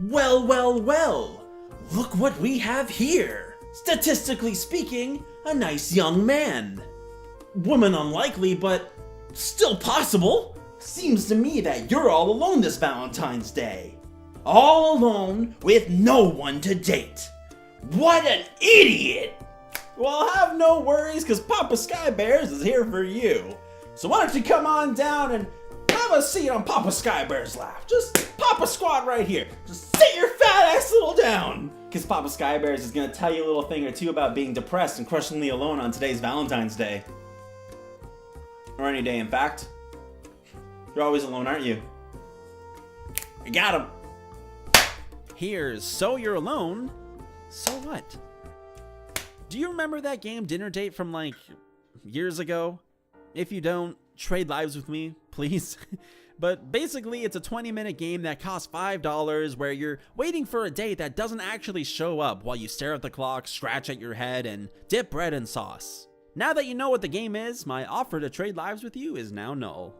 Well, well, well. Look what we have here. Statistically speaking, a nice young man. Woman unlikely, but still possible. Seems to me that you're all alone this Valentine's Day. All alone with no one to date. What an idiot! Well, have no worries, because Papa Sky Bears is here for you. So why don't you come on down and have a seat on Papa Sky Bear's lap. Just pop a squat right here. Just sit your fat ass little down. Because Papa Sky Bears is going to tell you a little thing or two about being depressed and crushingly alone on today's Valentine's Day. Or any day, in fact. You're always alone, aren't you? You got him. Here's So You're Alone, So What? Do you remember that game Dinner Date from like years ago? If you don't, trade lives with me, please. But basically, it's a 20-minute game that costs $5 where you're waiting for a date that doesn't actually show up while you stare at the clock, scratch at your head, and dip bread in sauce. Now that you know what the game is, my offer to trade lives with you is now null.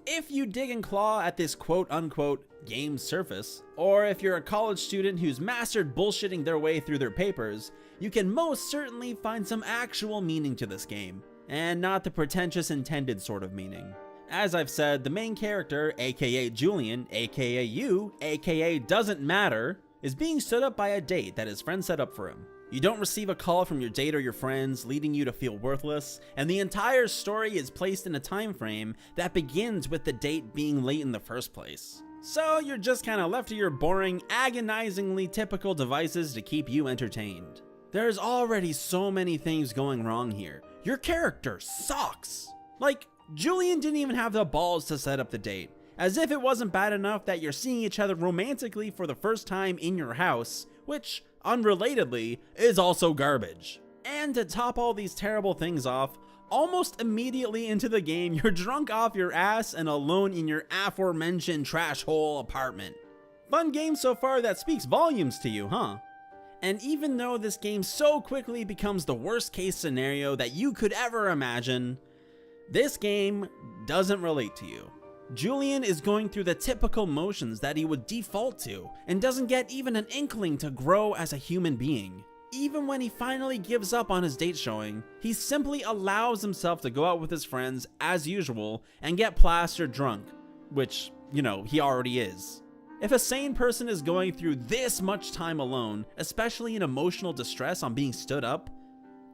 If you dig and claw at this quote-unquote game surface, or if you're a college student who's mastered bullshitting their way through their papers, you can most certainly find some actual meaning to this game, and not the pretentious intended sort of meaning. As I've said, the main character, aka Julian, aka you, aka doesn't matter, is being stood up by a date that his friend set up for him. You don't receive a call from your date or your friends, leading you to feel worthless, and the entire story is placed in a time frame that begins with the date being late in the first place. So you're just kinda left to your boring, agonizingly typical devices to keep you entertained. There's already so many things going wrong here. Your character sucks! Like, Julian didn't even have the balls to set up the date. As if it wasn't bad enough that you're seeing each other romantically for the first time in your house, which, unrelatedly, is also garbage. And to top all these terrible things off, almost immediately into the game, you're drunk off your ass and alone in your aforementioned trash hole apartment. Fun game so far that speaks volumes to you, huh? And even though this game so quickly becomes the worst case scenario that you could ever imagine, this game doesn't relate to you. Julian is going through the typical motions that he would default to and doesn't get even an inkling to grow as a human being. Even when he finally gives up on his date showing, he simply allows himself to go out with his friends as usual and get plastered drunk, which, you know, he already is. If a sane person is going through this much time alone, especially in emotional distress on being stood up,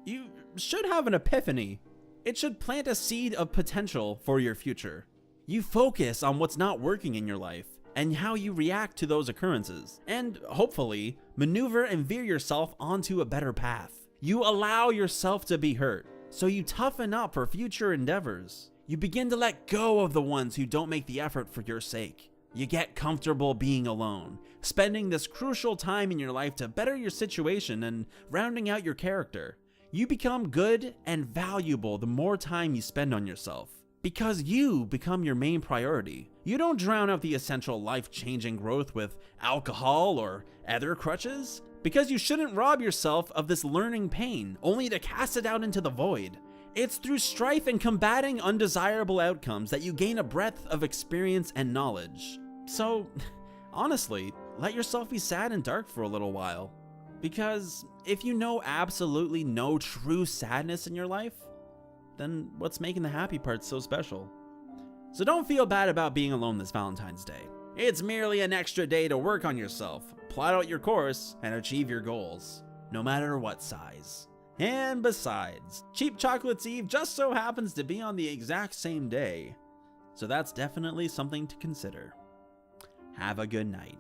you should have an epiphany. It should plant a seed of potential for your future. You focus on what's not working in your life and how you react to those occurrences, and hopefully maneuver and veer yourself onto a better path. You allow yourself to be hurt, so you toughen up for future endeavors. You begin to let go of the ones who don't make the effort for your sake. You get comfortable being alone, spending this crucial time in your life to better your situation and rounding out your character. You become good and valuable the more time you spend on yourself, because you become your main priority. You don't drown out the essential life-changing growth with alcohol or other crutches, because you shouldn't rob yourself of this learning pain only to cast it out into the void. It's through strife and combating undesirable outcomes that you gain a breadth of experience and knowledge. So, honestly, let yourself be sad and dark for a little while. Because if you know absolutely no true sadness in your life, then what's making the happy part so special? So don't feel bad about being alone this Valentine's Day. It's merely an extra day to work on yourself, plot out your course, and achieve your goals, no matter what size. And besides, Cheap Chocolate's Eve just so happens to be on the exact same day, so that's definitely something to consider. Have a good night.